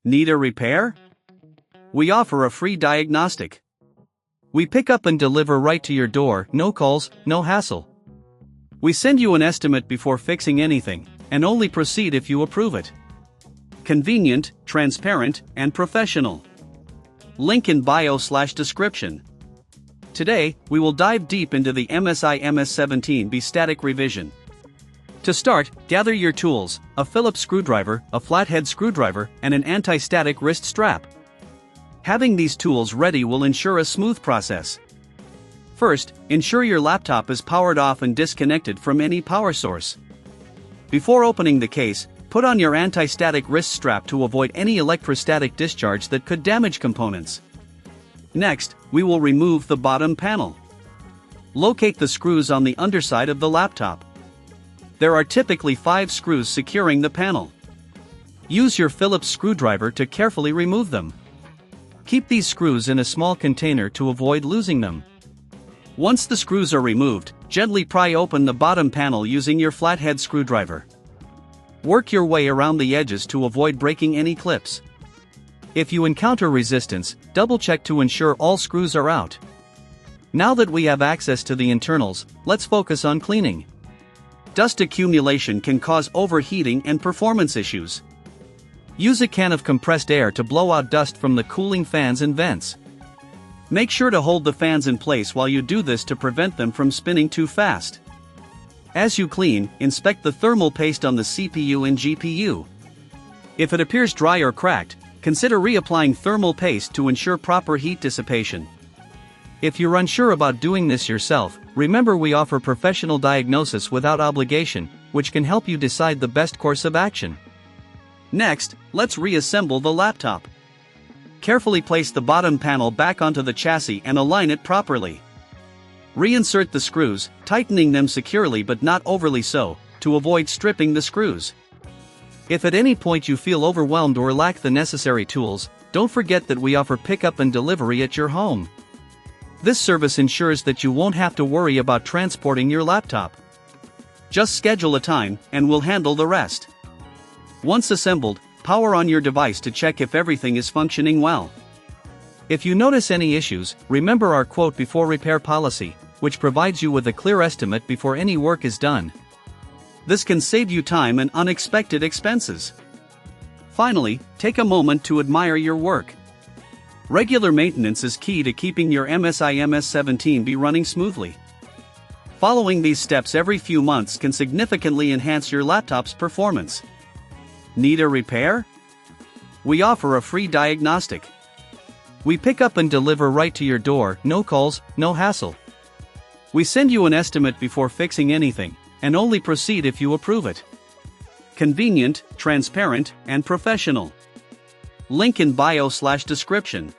Need a repair? We offer a free diagnostic. We pick up and deliver right to your door, no calls, no hassle. We send you an estimate before fixing anything, and only proceed if you approve it. Convenient, transparent, and professional. Link in bio/description. Today, we will dive deep into the MSI MS17B static revision. To start, gather your tools: a Phillips screwdriver, a flathead screwdriver, and an anti-static wrist strap. Having these tools ready will ensure a smooth process. First, ensure your laptop is powered off and disconnected from any power source. Before opening the case, put on your anti-static wrist strap to avoid any electrostatic discharge that could damage components. Next, we will remove the bottom panel. Locate the screws on the underside of the laptop. There are typically 5 screws securing the panel. Use your Phillips screwdriver to carefully remove them. Keep these screws in a small container to avoid losing them. Once the screws are removed, gently pry open the bottom panel using your flathead screwdriver. Work your way around the edges to avoid breaking any clips. If you encounter resistance, double-check to ensure all screws are out. Now that we have access to the internals, let's focus on cleaning. Dust accumulation can cause overheating and performance issues. Use a can of compressed air to blow out dust from the cooling fans and vents. Make sure to hold the fans in place while you do this to prevent them from spinning too fast. As you clean, inspect the thermal paste on the CPU and GPU. If it appears dry or cracked, consider reapplying thermal paste to ensure proper heat dissipation. If you're unsure about doing this yourself, remember we offer professional diagnosis without obligation, which can help you decide the best course of action. Next, let's reassemble the laptop. Carefully place the bottom panel back onto the chassis and align it properly. Reinsert the screws, tightening them securely but not overly so, to avoid stripping the screws. If at any point you feel overwhelmed or lack the necessary tools, don't forget that we offer pickup and delivery at your home. This service ensures that you won't have to worry about transporting your laptop. Just schedule a time, and we'll handle the rest. Once assembled, power on your device to check if everything is functioning well. If you notice any issues, remember our quote before repair policy, which provides you with a clear estimate before any work is done. This can save you time and unexpected expenses. Finally, take a moment to admire your work. Regular maintenance is key to keeping your MSI MS17B running smoothly. Following these steps every few months can significantly enhance your laptop's performance. Need a repair? We offer a free diagnostic. We pick up and deliver right to your door, no calls, no hassle. We send you an estimate before fixing anything, and only proceed if you approve it. Convenient, transparent, and professional. Link in bio/description.